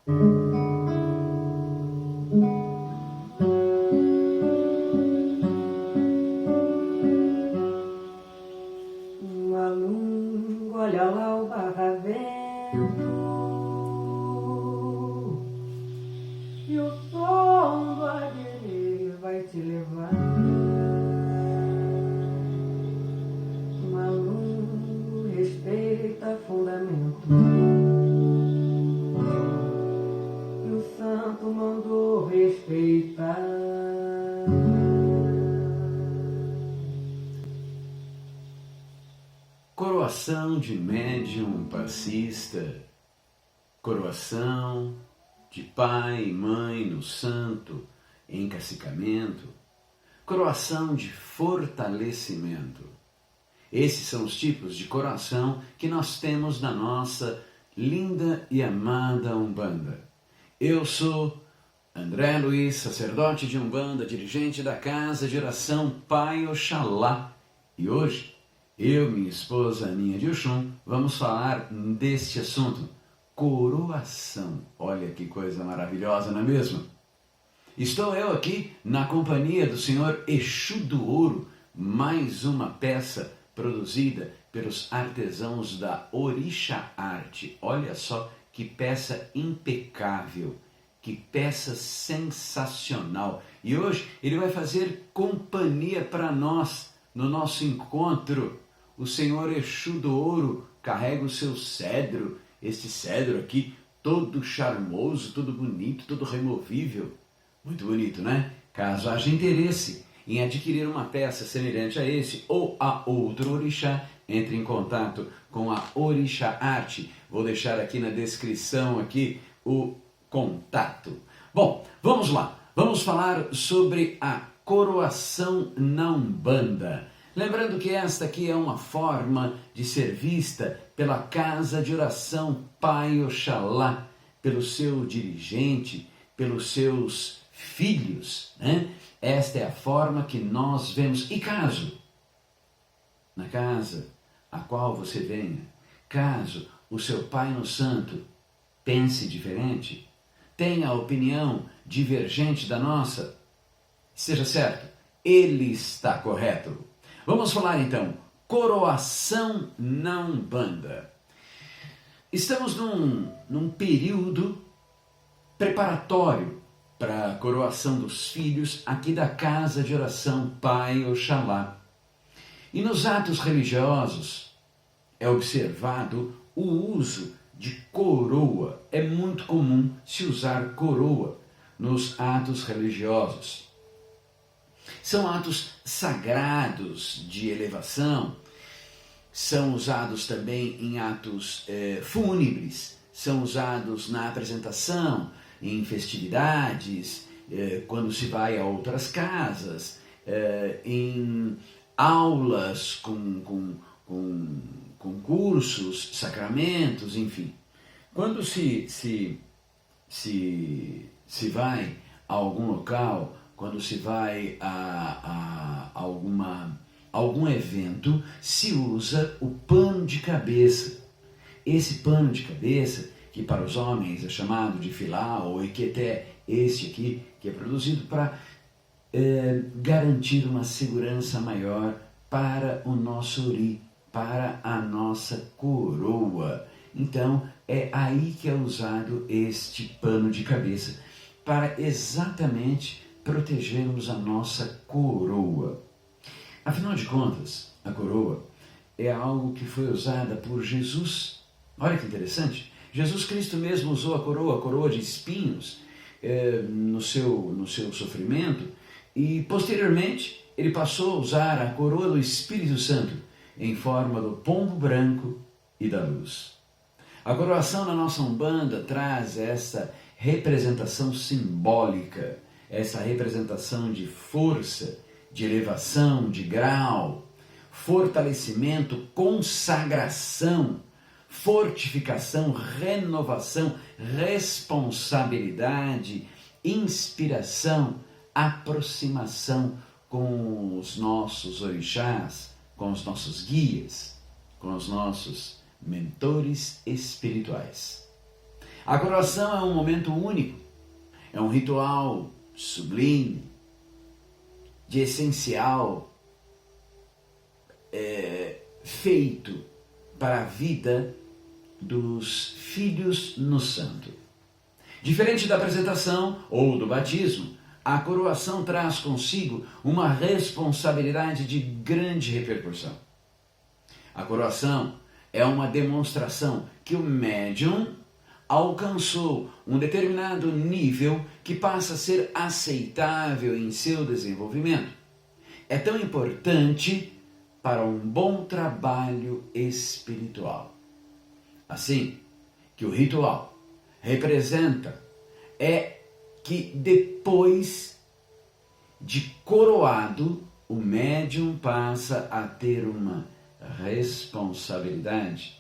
Malungo, olha lá o barravento e o som do aguilê vai te levar. Malungo, respeita fundamento que o santo mandou respeitar. Coroação de médium passista, coroação de pai e mãe no santo em cacicamento, coroação de fortalecimento. Esses são os tipos de coroação que nós temos na nossa linda e amada Umbanda. Eu sou André Luiz, sacerdote de Umbanda, dirigente da Casa de Oração Pai Oxalá, e hoje eu, minha esposa Aninha de Oxum, vamos falar deste assunto, coroação. Olha que coisa maravilhosa, não é mesmo? Estou eu aqui na companhia do Senhor Exu do Ouro, mais uma peça produzida pelos artesãos da Orixá Arte. Olha só que peça impecável, que peça sensacional. E hoje ele vai fazer companhia para nós no nosso encontro. O Senhor Exu do Ouro carrega o seu cedro, este cedro aqui, todo charmoso, todo bonito, todo removível. Muito bonito, né? Caso haja interesse em adquirir uma peça semelhante a esse ou a outro orixá, entre em contato com a Orixá Arte. Vou deixar aqui na descrição aqui o contato. Bom, vamos lá. Vamos falar sobre a coroação na Umbanda. Lembrando que esta aqui é uma forma de ser vista pela Casa de Oração Pai Oxalá, pelo seu dirigente, pelos seus filhos, né? Esta é a forma que nós vemos. E caso, na casa a qual você venha, caso o seu Pai no Santo pense diferente, tenha opinião divergente da nossa, seja certo, ele está correto. Vamos falar então, coroação na Umbanda. Estamos num período preparatório para a coroação dos filhos aqui da Casa de Oração Pai Oxalá. E nos atos religiosos é observado o uso de coroa. É muito comum se usar coroa nos atos religiosos. São atos sagrados de elevação, são usados também em atos fúnebres, são usados na apresentação, em festividades, quando se vai a outras casas, em aulas com cursos, sacramentos, enfim. Quando se vai a algum local, quando se vai a algum evento, se usa o pano de cabeça. Esse pano de cabeça, que para os homens é chamado de filá ou equeté, este aqui, que é produzido para garantir uma segurança maior para o nosso ori, para a nossa coroa. Então, é aí que é usado este pano de cabeça, para exatamente protegermos a nossa coroa. Afinal de contas, a coroa é algo que foi usada por Jesus. Olha que interessante. Jesus Cristo mesmo usou a coroa de espinhos, no seu sofrimento, e posteriormente ele passou a usar a coroa do Espírito Santo em forma do pombo branco e da luz. A coroação na nossa Umbanda traz essa representação simbólica, essa representação de força, de elevação, de grau, fortalecimento, consagração, fortificação, renovação, responsabilidade, inspiração, aproximação com os nossos orixás, com os nossos guias, com os nossos mentores espirituais. A coroação é um momento único, é um ritual sublime, de essencial, feito para a vida dos filhos no santo. Diferente da apresentação ou do batismo, a coroação traz consigo uma responsabilidade de grande repercussão. A coroação é uma demonstração que o médium alcançou um determinado nível que passa a ser aceitável em seu desenvolvimento. É tão importante para um bom trabalho espiritual. Assim, que o ritual representa que depois de coroado, o médium passa a ter uma responsabilidade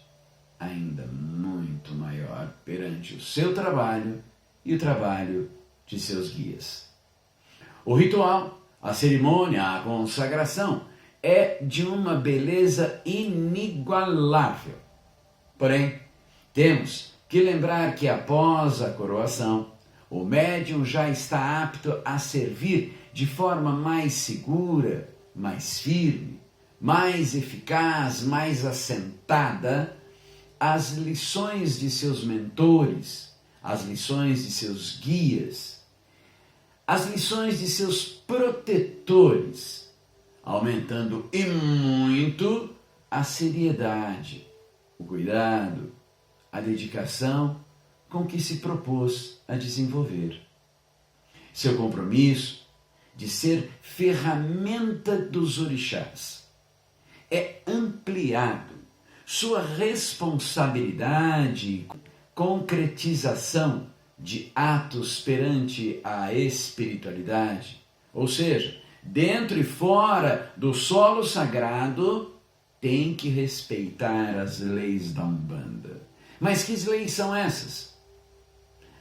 ainda muito maior perante o seu trabalho e o trabalho de seus guias. O ritual, a cerimônia, a consagração é de uma beleza inigualável. Porém, temos que lembrar que após a coroação, o médium já está apto a servir de forma mais segura, mais firme, mais eficaz, mais assentada as lições de seus mentores, as lições de seus guias, as lições de seus protetores, aumentando e muito a seriedade, o cuidado, a dedicação com que se propôs a desenvolver. Seu compromisso de ser ferramenta dos orixás é ampliado, sua responsabilidade e concretização de atos perante a espiritualidade, ou seja, dentro e fora do solo sagrado, tem que respeitar as leis da Umbanda. Mas que leis são essas?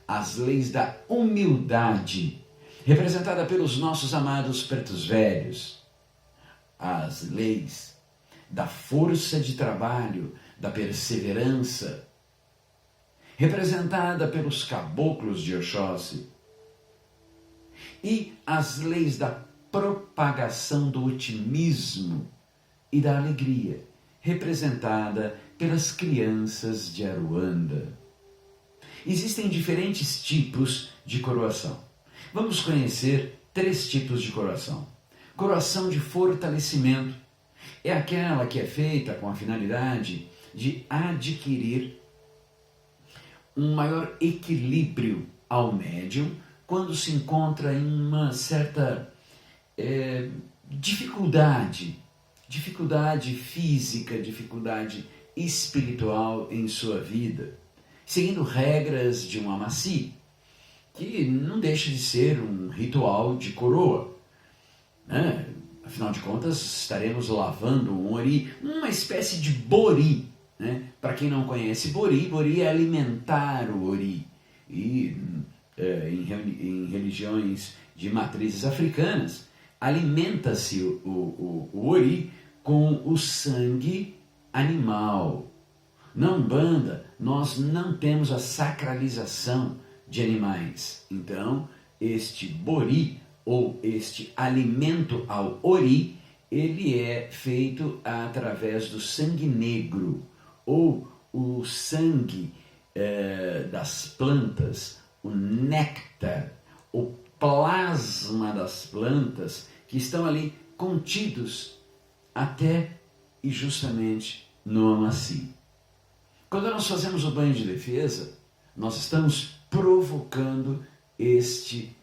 As leis da humildade, representada pelos nossos amados pretos velhos. As leis da força de trabalho, da perseverança, representada pelos caboclos de Oxóssi. E as leis da propagação do otimismo e da alegria, representada pelas crianças de Aruanda. Existem diferentes tipos de coroação. Vamos conhecer 3 tipos de coroação. Coroação de fortalecimento é aquela que é feita com a finalidade de adquirir um maior equilíbrio ao médium quando se encontra em uma certa dificuldade física, dificuldade espiritual em sua vida, seguindo regras de um amaci, que não deixa de ser um ritual de coroa, né? Afinal de contas, estaremos lavando um ori, uma espécie de bori, né? Para quem não conhece bori é alimentar o ori. E em religiões de matrizes africanas, alimenta-se o ori com o sangue animal. Na Umbanda, nós não temos a sacralização de animais. Então, este bori, ou este alimento ao ori, ele é feito através do sangue negro, ou o sangue das plantas, o néctar, o plasma das plantas que estão ali contidos até e justamente no amaci. Quando nós fazemos o banho de defesa, nós estamos provocando este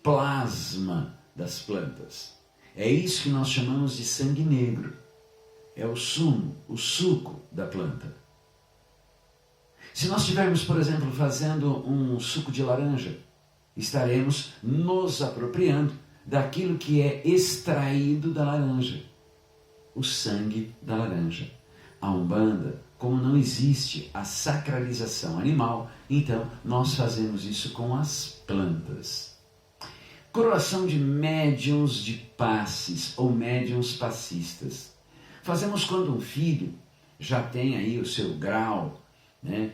plasma das plantas. É isso que nós chamamos de sangue negro. É o sumo, o suco da planta. Se nós estivermos, por exemplo, fazendo um suco de laranja, estaremos nos apropriando daquilo que é extraído da laranja, o sangue da laranja. A Umbanda, como não existe a sacralização animal, então nós fazemos isso com as plantas. Coroação de médiuns de passes ou médiuns passistas. Fazemos quando um filho já tem aí o seu grau, né,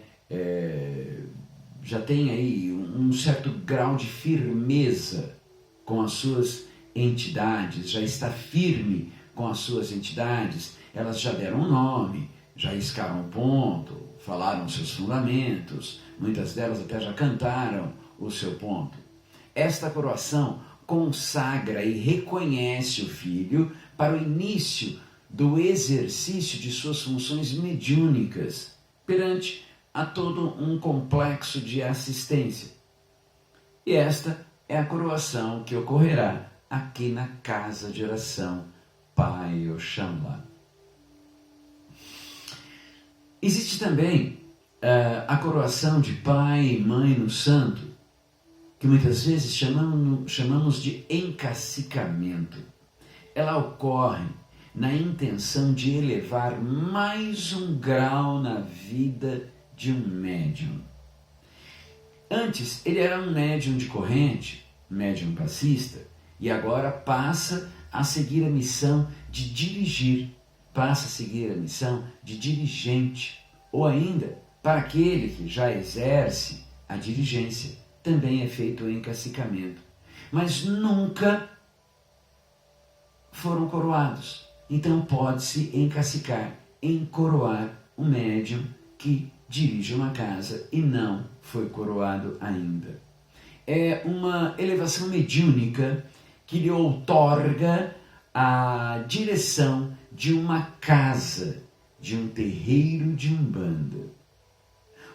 já tem aí um certo grau de firmeza com as suas entidades, já está firme com as suas entidades, elas já deram um nome, já riscaram um ponto, falaram seus fundamentos, muitas delas até já cantaram o seu ponto. Esta coroação consagra e reconhece o filho para o início do exercício de suas funções mediúnicas perante a todo um complexo de assistência. E esta é a coroação que ocorrerá aqui na casa de oração Pai Oxalá. Existe também a coroação de Pai e Mãe no Santo, que muitas vezes chamamos de encacicamento. Ela ocorre na intenção de elevar mais um grau na vida de um médium. Antes, ele era um médium de corrente, médium passista, e agora passa a seguir a missão de dirigir, passa a seguir a missão de dirigente, ou ainda, para aquele que já exerce a dirigência, também é feito o encacicamento. Mas nunca foram coroados. Então pode-se encacicar, encoroar o médium que dirige uma casa e não foi coroado ainda. É uma elevação mediúnica que lhe outorga a direção de uma casa, de um terreiro de umbanda.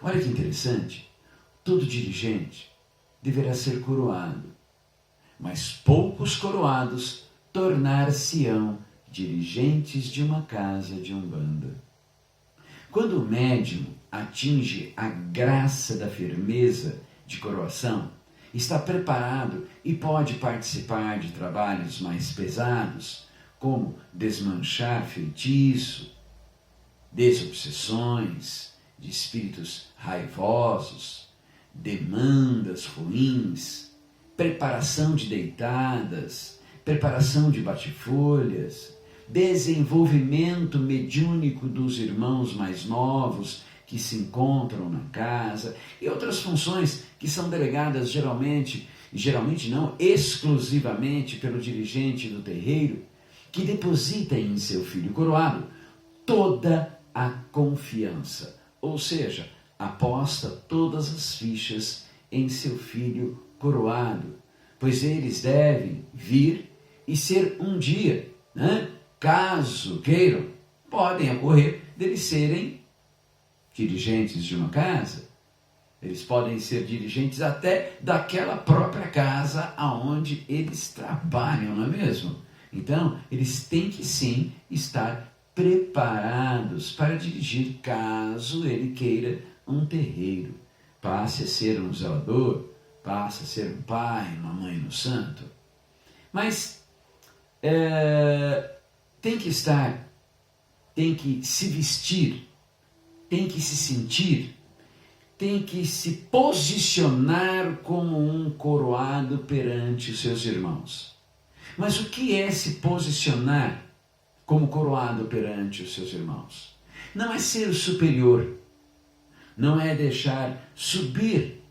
Olha que interessante, todo dirigente deverá ser coroado, mas poucos coroados tornar-se-ão dirigentes de uma casa de umbanda. Quando o médium atinge a graça da firmeza de coroação, está preparado e pode participar de trabalhos mais pesados, como desmanchar feitiço, desobsessões de espíritos raivosos, demandas ruins, preparação de deitadas, preparação de bate-folhas, desenvolvimento mediúnico dos irmãos mais novos que se encontram na casa e outras funções que são delegadas geralmente não, exclusivamente pelo dirigente do terreiro, que deposita em seu filho coroado toda a confiança, ou seja, aposta todas as fichas em seu filho coroado, pois eles devem vir e ser um dia, caso queiram, podem ocorrer deles serem dirigentes de uma casa. Eles podem ser dirigentes até daquela própria casa aonde eles trabalham, não é mesmo? Então, eles têm que sim estar preparados para dirigir caso ele queira um terreiro. Passe a ser um zelador, passe a ser um pai, uma mãe no santo. Mas tem que estar, tem que se vestir, tem que se sentir, tem que se posicionar como um coroado perante os seus irmãos. Mas o que é se posicionar como coroado perante os seus irmãos? Não é ser superior, não é deixar subir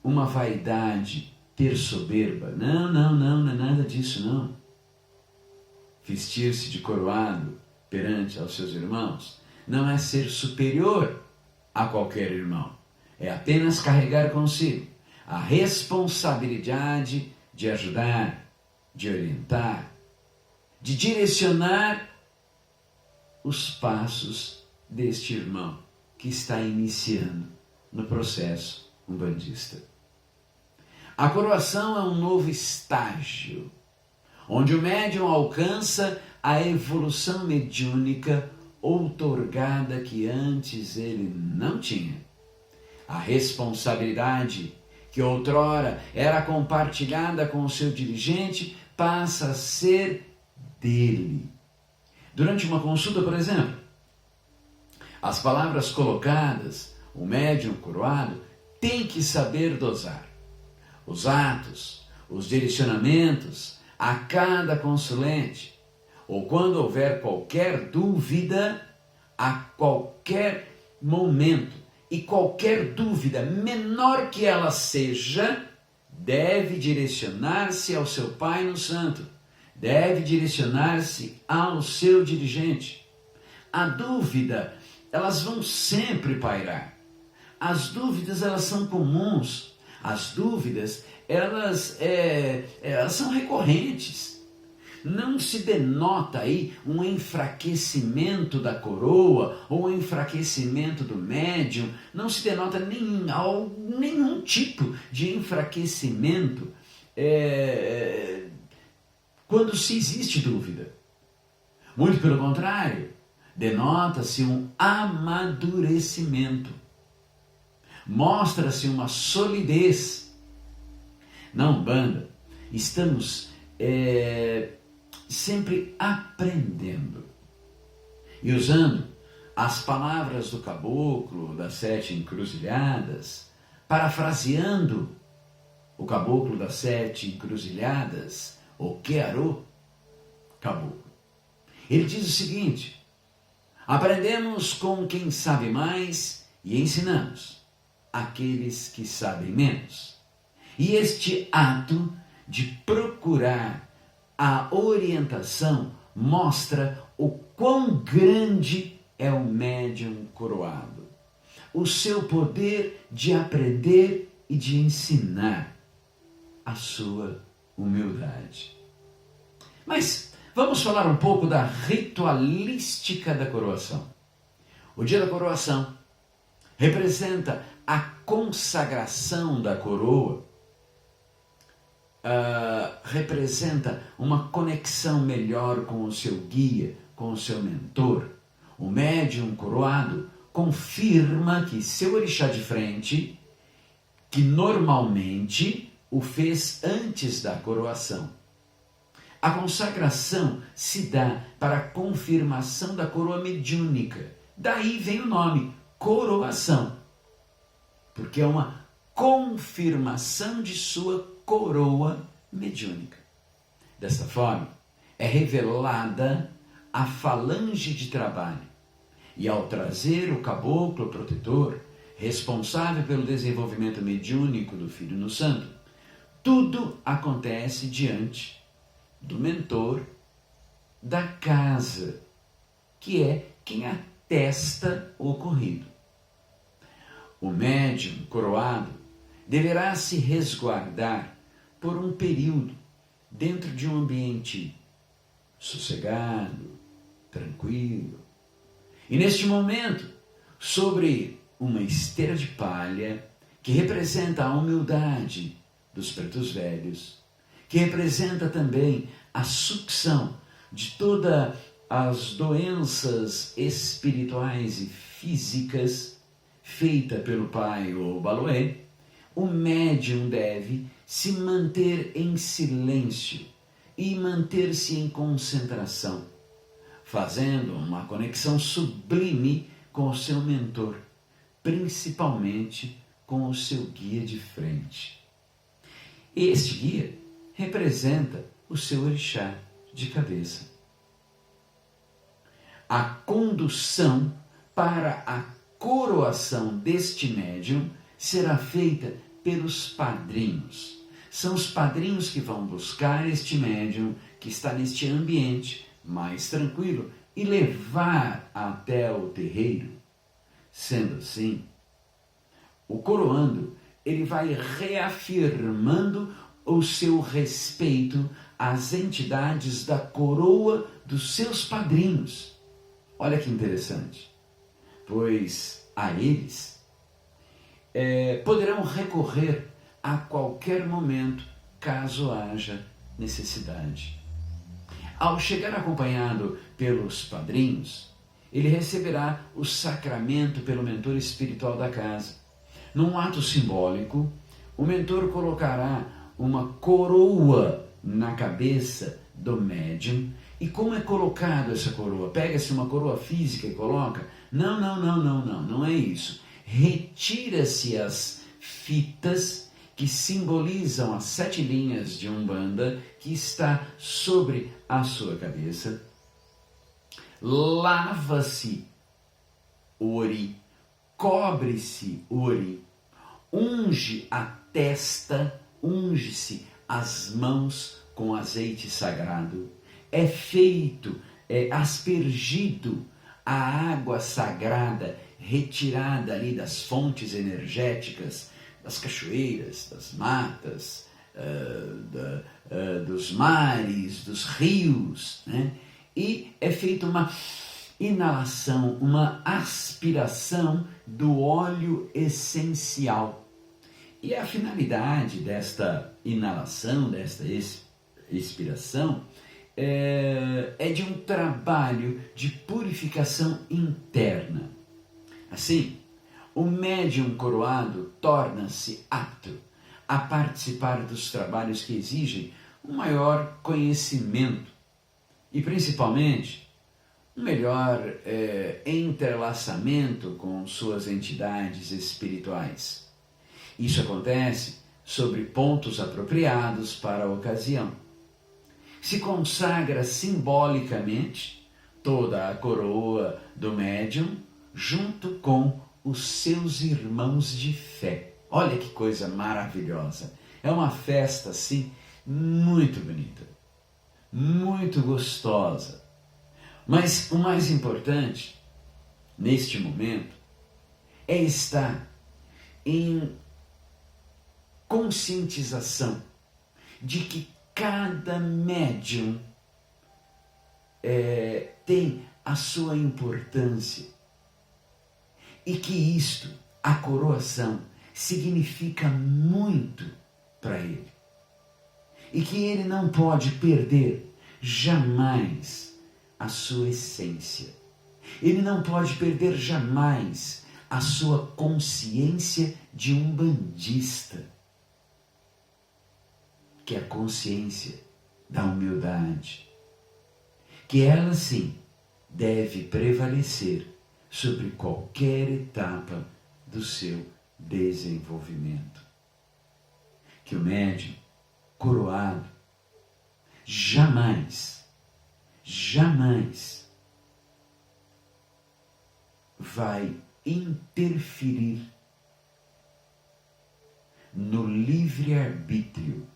uma vaidade, ter soberba. Não é nada disso, não. Vestir-se de coroado perante aos seus irmãos não é ser superior a qualquer irmão. É apenas carregar consigo a responsabilidade de ajudar, de orientar, de direcionar os passos deste irmão que está iniciando no processo umbandista. A coroação é um novo estágio, onde o médium alcança a evolução mediúnica outorgada que antes ele não tinha. A responsabilidade que outrora era compartilhada com o seu dirigente passa a ser dele. Durante uma consulta, por exemplo, as palavras colocadas, o médium coroado tem que saber dosar os atos, os direcionamentos a cada consulente, ou quando houver qualquer dúvida, a qualquer momento, e qualquer dúvida, menor que ela seja, deve direcionar-se ao seu Pai no Santo, deve direcionar-se ao seu dirigente. A dúvida, elas vão sempre pairar. As dúvidas, elas são comuns. As dúvidas, elas são recorrentes. Não se denota aí um enfraquecimento da coroa ou um enfraquecimento do médium, não se denota nenhum tipo de enfraquecimento quando se existe dúvida. Muito pelo contrário, denota-se um amadurecimento, mostra-se uma solidez. Na Umbanda, estamos sempre aprendendo e usando as palavras do caboclo das 7 encruzilhadas, parafraseando o caboclo das 7 encruzilhadas, o Quearô caboclo. Ele diz o seguinte: aprendemos com quem sabe mais e ensinamos aqueles que sabem menos. E este ato de procurar a orientação mostra o quão grande é o médium coroado, o seu poder de aprender e de ensinar, a sua humildade. Mas vamos falar um pouco da ritualística da coroação. O dia da coroação representa a consagração da coroa, representa uma conexão melhor com o seu guia, com o seu mentor. O médium coroado confirma que seu orixá de frente, que normalmente o fez antes da coroação. A consagração se dá para a confirmação da coroa mediúnica. Daí vem o nome, coroação, porque é uma confirmação de sua coroa mediúnica. Desta forma, é revelada a falange de trabalho, e ao trazer o caboclo protetor, responsável pelo desenvolvimento mediúnico do filho no santo, tudo acontece diante do mentor da casa, que é quem atesta o ocorrido. O médium coroado deverá se resguardar por um período dentro de um ambiente sossegado, tranquilo. E neste momento, sobre uma esteira de palha, que representa a humildade dos pretos velhos, que representa também a sucção de todas as doenças espirituais e físicas feita pelo pai ou Baloé, o médium deve se manter em silêncio e manter-se em concentração, fazendo uma conexão sublime com o seu mentor, principalmente com o seu guia de frente. Este guia representa o seu orixá de cabeça. A condução para a coroação deste médium será feita pelos padrinhos. São os padrinhos que vão buscar este médium que está neste ambiente mais tranquilo e levar até o terreiro. Sendo assim, o coroando, ele vai reafirmando o seu respeito às entidades da coroa dos seus padrinhos. Olha que interessante, pois a eles poderão recorrer a qualquer momento, caso haja necessidade. Ao chegar acompanhado pelos padrinhos, ele receberá o sacramento pelo mentor espiritual da casa. Num ato simbólico, o mentor colocará uma coroa na cabeça do médium. E como é colocado essa coroa? Pega-se uma coroa física e coloca? Não é isso. Retira-se as fitas que simbolizam as 7 linhas de Umbanda que está sobre a sua cabeça. Lava-se o ori cobre-se o ori, unge a testa, unge-se as mãos com azeite sagrado, é feito, é aspergido a água sagrada retirada ali das fontes energéticas, das cachoeiras, das matas, dos mares, dos rios, né? E é feita uma inalação, uma aspiração do óleo essencial. E a finalidade desta inalação, desta expiração, é de um trabalho de purificação interna. Assim, o médium coroado torna-se apto a participar dos trabalhos que exigem um maior conhecimento e, principalmente, um melhor entrelaçamento com suas entidades espirituais. Isso acontece sobre pontos apropriados para a ocasião. Se consagra simbolicamente toda a coroa do médium junto com os seus irmãos de fé. Olha que coisa maravilhosa! É uma festa, assim, muito bonita, muito gostosa. Mas o mais importante, neste momento, é estar em conscientização de que cada médium tem a sua importância e que isto, a coroação, significa muito para ele e que ele não pode perder jamais a sua essência. Ele não pode perder jamais a sua consciência de umbandista, que é a consciência da humildade, que ela sim deve prevalecer sobre qualquer etapa do seu desenvolvimento. Que o médium coroado jamais vai interferir no livre-arbítrio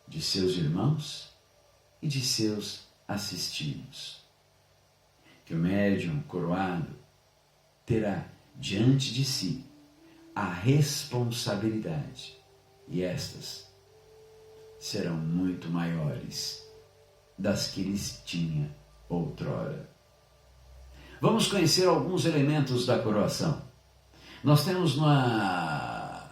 de seus irmãos e de seus assistidos. Que o médium coroado terá diante de si a responsabilidade, e estas serão muito maiores das que lhes tinha outrora. Vamos conhecer alguns elementos da coroação. Nós temos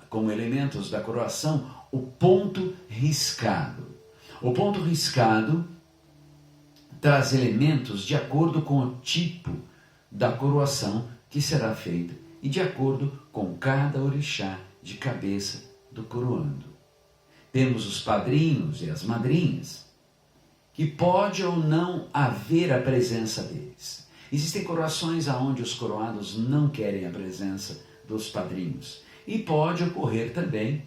como elementos da coroação o ponto riscado. O ponto riscado traz elementos de acordo com o tipo da coroação que será feita e de acordo com cada orixá de cabeça do coroando. Temos os padrinhos e as madrinhas, que pode ou não haver a presença deles. Existem coroações onde os coroados não querem a presença dos padrinhos. E pode ocorrer também,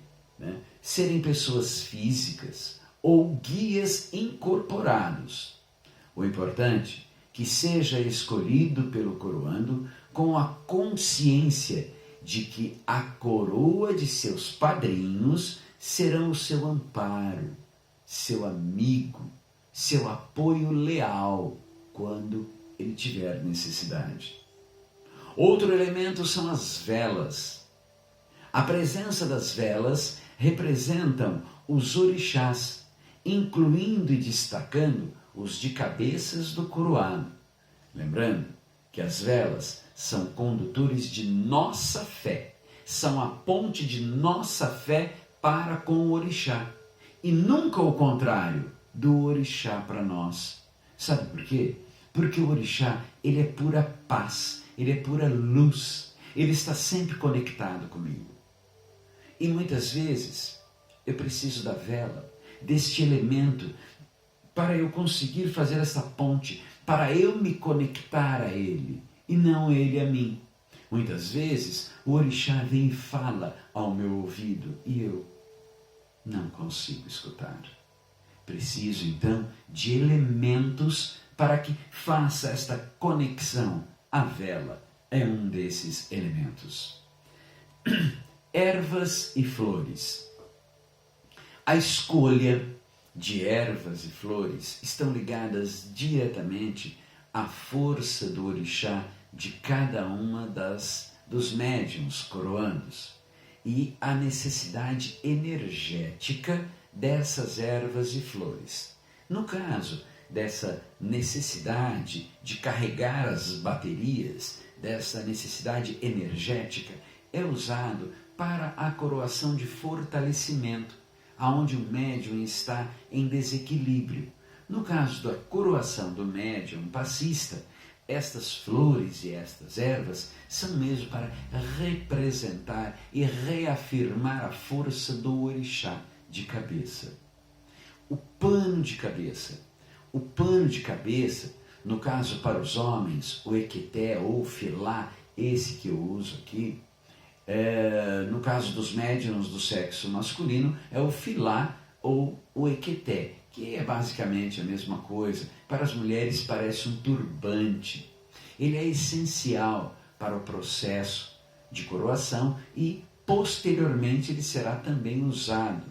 serem pessoas físicas ou guias incorporados. O importante é que seja escolhido pelo coroando com a consciência de que a coroa de seus padrinhos serão o seu amparo, seu amigo, seu apoio leal quando ele tiver necessidade. Outro elemento são as velas. A presença das velas representam os orixás, incluindo e destacando os de cabeças do coroado. Lembrando que as velas são condutores de nossa fé, são a ponte de nossa fé para com o orixá, e nunca o contrário do orixá para nós. Sabe por quê? Porque o orixá, ele é pura paz, ele é pura luz, ele está sempre conectado comigo. E muitas vezes eu preciso da vela, deste elemento, para eu conseguir fazer essa ponte, para eu me conectar a ele, e não ele a mim. Muitas vezes o orixá vem e fala ao meu ouvido, e eu não consigo escutar. Preciso então de elementos para que faça esta conexão, a vela, é um desses elementos. Ervas e flores. A escolha de ervas e flores estão ligadas diretamente à força do orixá de cada uma dos médiuns coroandos e à necessidade energética dessas ervas e flores. No caso dessa necessidade de carregar as baterias, dessa necessidade energética, é usado para a coroação de fortalecimento, aonde o médium está em desequilíbrio. No caso da coroação do médium passista, estas flores e estas ervas são mesmo para representar e reafirmar a força do orixá de cabeça. O pano de cabeça. O pano de cabeça, no caso para os homens, o equeté ou filá, esse que eu uso aqui, no caso dos médiuns do sexo masculino, é o filá ou o equeté, que é basicamente a mesma coisa. Para as mulheres parece um turbante. Ele é essencial para o processo de coroação e posteriormente ele será também usado.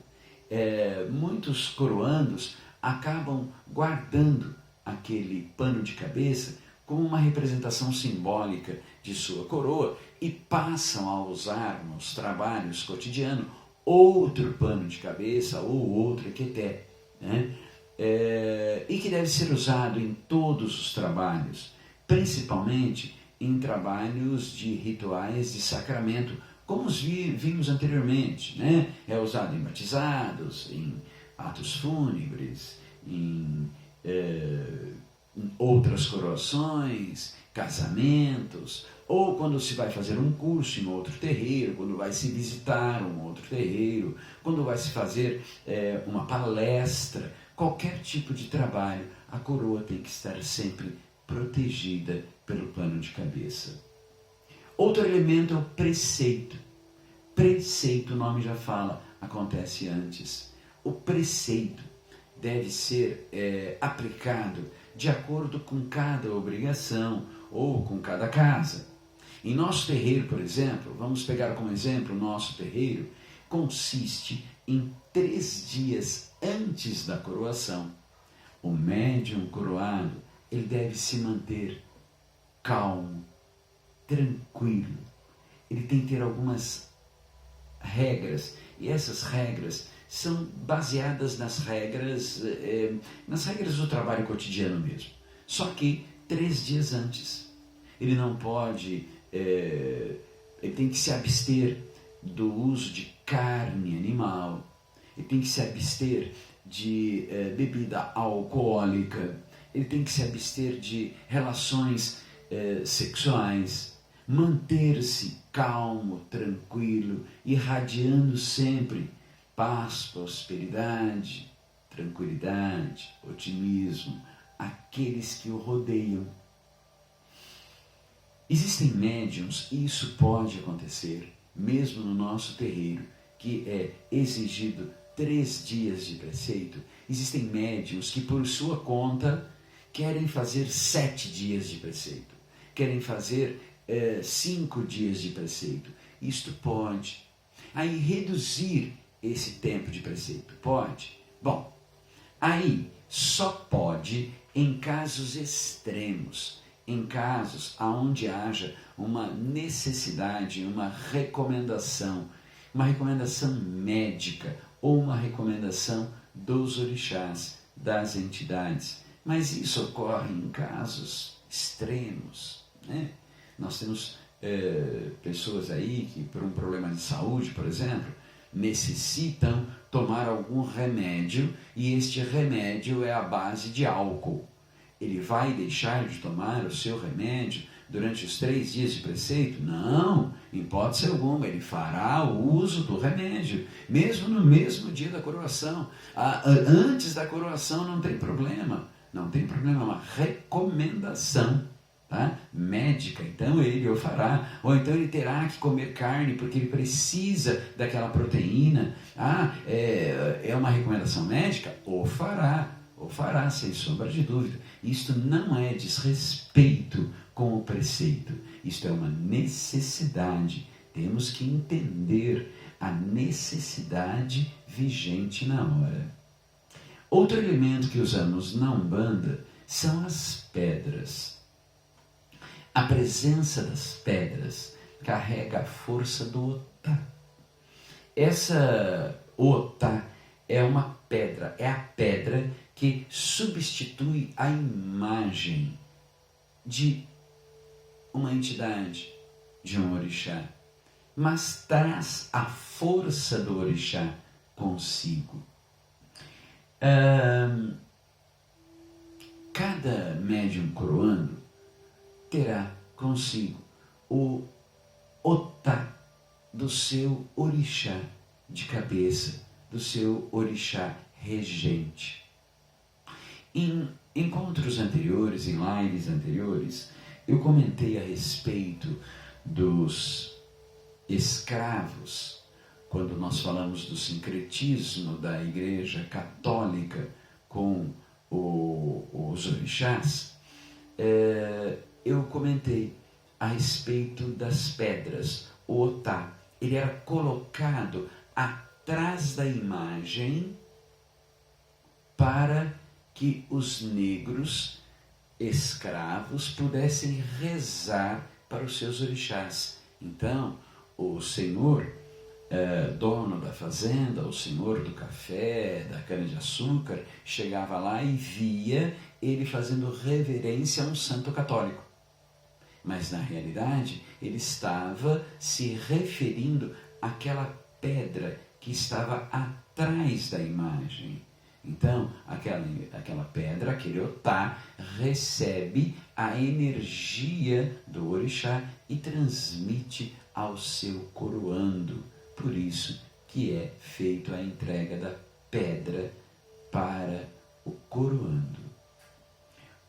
Muitos coroandos acabam guardando aquele pano de cabeça como uma representação simbólica de sua coroa e passam a usar nos trabalhos cotidianos outro pano de cabeça ou outro equeté, né? E que deve ser usado em todos os trabalhos, principalmente em trabalhos de rituais de sacramento, como os vimos anteriormente, né? É usado em batizados, em atos fúnebres, em outras coroações, casamentos, ou quando se vai fazer um curso em outro terreiro, quando vai se visitar um outro terreiro, quando vai se fazer uma palestra, qualquer tipo de trabalho, a coroa tem que estar sempre protegida pelo pano de cabeça. Outro elemento é o preceito. Preceito, o nome já fala, acontece antes. O preceito deve ser aplicado de acordo com cada obrigação ou com cada casa. Em nosso terreiro, por exemplo, vamos pegar como exemplo o nosso terreiro, consiste em 3 dias antes da coroação. O médium coroado, ele deve se manter calmo, tranquilo. Ele tem que ter algumas regras, e essas regras são baseadas nas regras do trabalho cotidiano mesmo. Só que 3 dias antes. Ele não pode, ele tem que se abster do uso de carne animal, ele tem que se abster de bebida alcoólica, ele tem que se abster de relações sexuais, manter-se calmo, tranquilo, irradiando sempre paz, prosperidade, tranquilidade, otimismo, àqueles que o rodeiam. Existem médiuns, e isso pode acontecer, mesmo no nosso terreiro, que é exigido 3 dias de preceito. Existem médiuns que, por sua conta, querem fazer 7 dias de preceito, querem fazer 5 dias de preceito. Isto pode. Aí reduzir esse tempo de preceito, pode? Bom, aí só pode em casos extremos, em casos onde haja uma necessidade, uma recomendação médica ou uma recomendação dos orixás, das entidades. Mas isso ocorre em casos extremos, né? Nós temos pessoas aí que, por um problema de saúde, por exemplo, necessitam tomar algum remédio e este remédio é à base de álcool. Ele vai deixar de tomar o seu remédio durante os 3 dias de preceito? Não, em hipótese alguma, ele fará o uso do remédio, mesmo no mesmo dia da coroação. Antes da coroação não tem problema, é uma recomendação, tá? Médica, então ele o fará, ou então ele terá que comer carne porque ele precisa daquela proteína. É uma recomendação médica? O fará, sem sombra de dúvida. Isto não é desrespeito com o preceito. Isto é uma necessidade. Temos que entender a necessidade vigente na hora. Outro elemento que usamos na Umbanda são as pedras. A presença das pedras carrega a força do Otá. Essa Otá é uma pedra, é a pedra que substitui a imagem de uma entidade, de um orixá, mas traz a força do orixá consigo. Cada médium coroando terá consigo o Otá do seu orixá de cabeça, do seu orixá regente. Em encontros anteriores, em lives anteriores, eu comentei a respeito dos escravos, quando nós falamos do sincretismo da Igreja Católica com os orixás, eu comentei a respeito das pedras. O Otá, ele era colocado atrás da imagem para que os negros escravos pudessem rezar para os seus orixás. Então, o senhor dono da fazenda, o senhor do café, da cana-de-açúcar, chegava lá e via ele fazendo reverência a um santo católico. Mas, na realidade, ele estava se referindo àquela pedra que estava atrás da imagem. Então, aquela pedra, aquele Otá, recebe a energia do orixá e transmite ao seu coroando. Por isso que é feito a entrega da pedra para o coroando.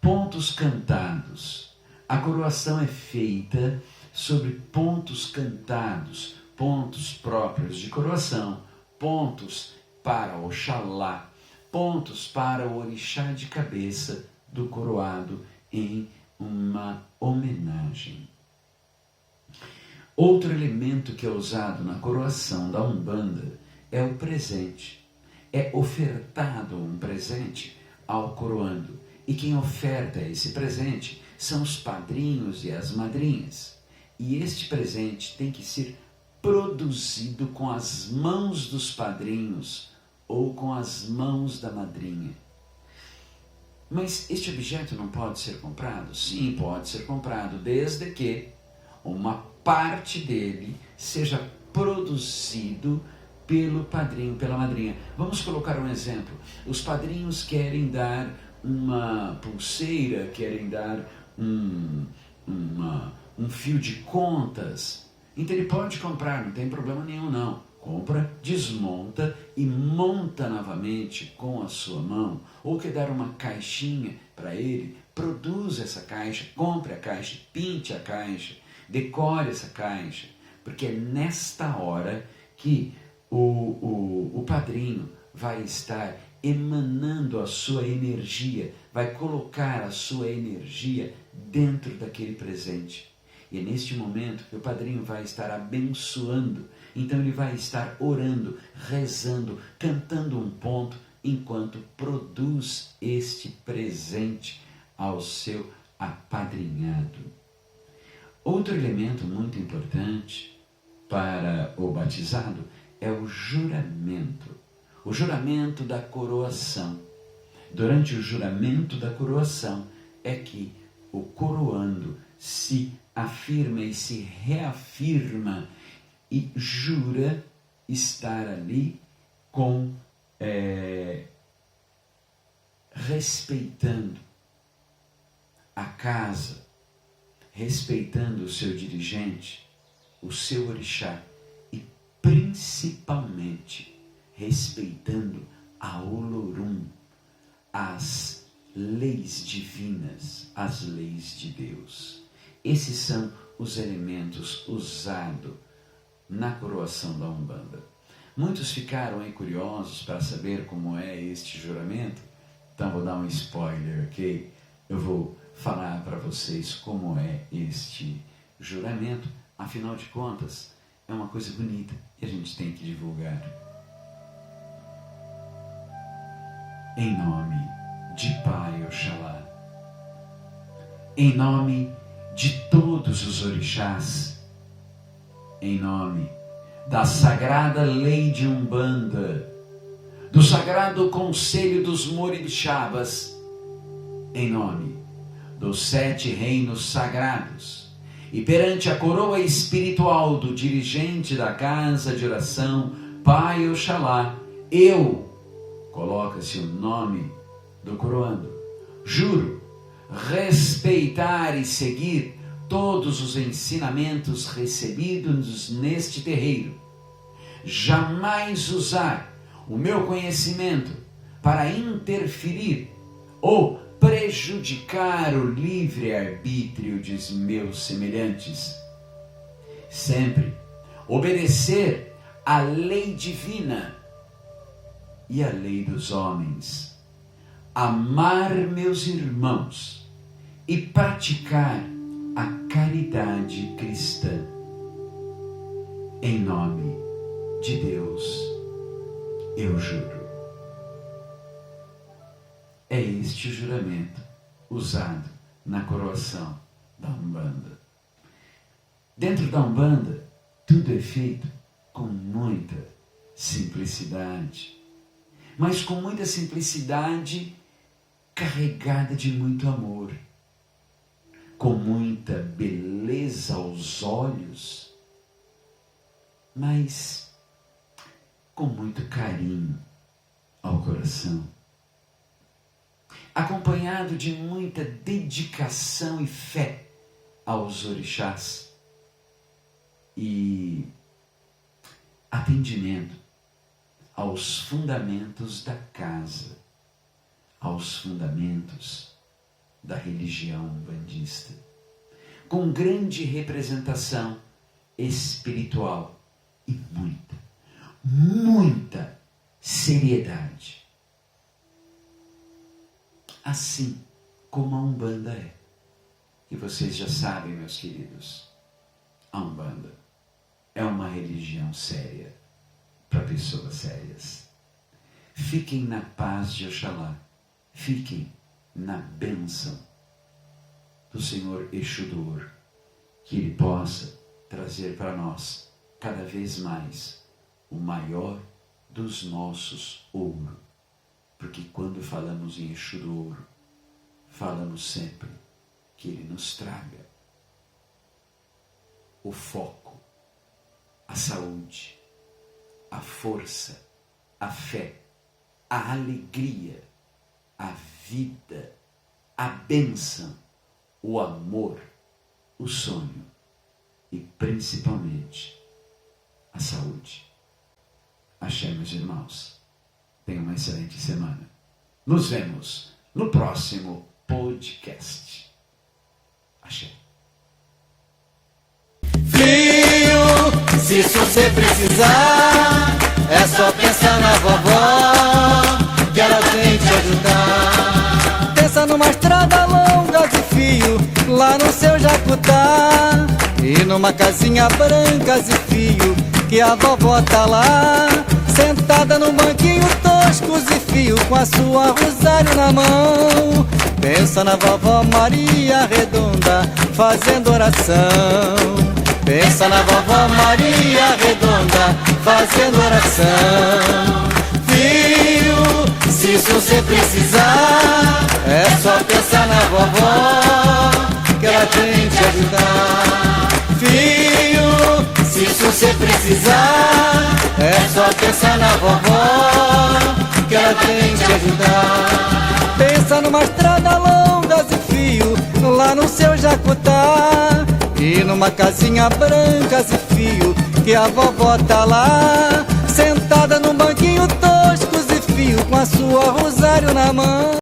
Pontos cantados. A coroação é feita sobre pontos cantados, pontos próprios de coroação, pontos para Oxalá, pontos para o orixá de cabeça do coroado em uma homenagem. Outro elemento que é usado na coroação da Umbanda é o presente. É ofertado um presente ao coroando. E quem oferta esse presente são os padrinhos e as madrinhas. E este presente tem que ser produzido com as mãos dos padrinhos ou com as mãos da madrinha. Mas este objeto não pode ser comprado? Sim, pode ser comprado, desde que uma parte dele seja produzido pelo padrinho, pela madrinha. Vamos colocar um exemplo. Os padrinhos querem dar uma pulseira, querem dar um fio de contas. Então ele pode comprar, não tem problema nenhum não. Compra, desmonta e monta novamente com a sua mão. Ou quer dar uma caixinha para ele, produza essa caixa, compre a caixa, pinte a caixa, decore essa caixa. Porque é nesta hora que o padrinho vai estar emanando a sua energia, vai colocar a sua energia dentro daquele presente. E é neste momento que o padrinho vai estar abençoando. Então ele vai estar orando, rezando, cantando um ponto, enquanto produz este presente ao seu apadrinhado. Outro elemento muito importante para o batizado é o juramento. O juramento da coroação. Durante o juramento da coroação é que o coroando se afirma e se reafirma e jura estar ali com respeitando a casa, respeitando o seu dirigente, o seu orixá e principalmente respeitando a Olorum, as leis divinas, as leis de Deus. Esses são os elementos usados na coroação da Umbanda. Muitos ficaram aí curiosos para saber como é este juramento, então vou dar um spoiler, ok? Eu vou falar para vocês como é este juramento, afinal de contas, é uma coisa bonita e a gente tem que divulgar. Em nome de Pai Oxalá, em nome de todos os orixás, em nome da sagrada lei de Umbanda, do sagrado conselho dos Morixabas, em nome dos 7 reinos sagrados e perante a coroa espiritual do dirigente da casa de oração, Pai Oxalá, eu, coloca-se o nome do coroando, juro respeitar e seguir todos os ensinamentos recebidos neste terreiro, jamais usar o meu conhecimento para interferir ou prejudicar o livre-arbítrio de meus semelhantes, sempre obedecer à lei divina e à lei dos homens, amar meus irmãos e praticar a caridade cristã. Em nome de Deus, eu juro. É este o juramento usado na coroação da Umbanda. Dentro da Umbanda, tudo é feito com muita simplicidade, mas com muita simplicidade carregada de muito amor, com muita beleza aos olhos, mas com muito carinho ao coração, acompanhado de muita dedicação e fé aos orixás e atendimento aos fundamentos da casa, aos fundamentos da religião umbandista, com grande representação espiritual e muita seriedade. Assim como a Umbanda é. E vocês já sabem, meus queridos, a Umbanda é uma religião séria para pessoas sérias. Fiquem na paz de Oxalá, fiquem na bênção do Senhor Exu do Ouro, que Ele possa trazer para nós cada vez mais o maior dos nossos ouro, porque quando falamos em Exu do Ouro, falamos sempre que Ele nos traga o foco, a saúde, a força, a fé, a alegria, a vida, a bênção, o amor, o sonho e principalmente a saúde. Axé, meus irmãos. Tenham uma excelente semana. Nos vemos no próximo podcast. Axé. Filho, se você precisar, é só pensar na vovó, que ela tem te ajudar. Pensa numa estrada longa de fio, lá no seu Jacutá, e numa casinha branca de fio, que a vovó tá lá, sentada num banquinho tosco de fio, com a sua rosário na mão. Pensa na vovó Maria Redonda, fazendo oração. Pensa na vovó Maria Redonda, fazendo oração. Filho, se isso você precisar, é só pensar na vovó, que ela tem te ajudar. Filho, se isso você precisar, é só pensar na vovó, que ela tem te ajudar. Pensa numa estrada longa de fio, lá no seu Jacutá, e numa casinha branca de fio, que a vovó tá lá, sentada num banquinho tosco de fio, com a sua rosário na mão.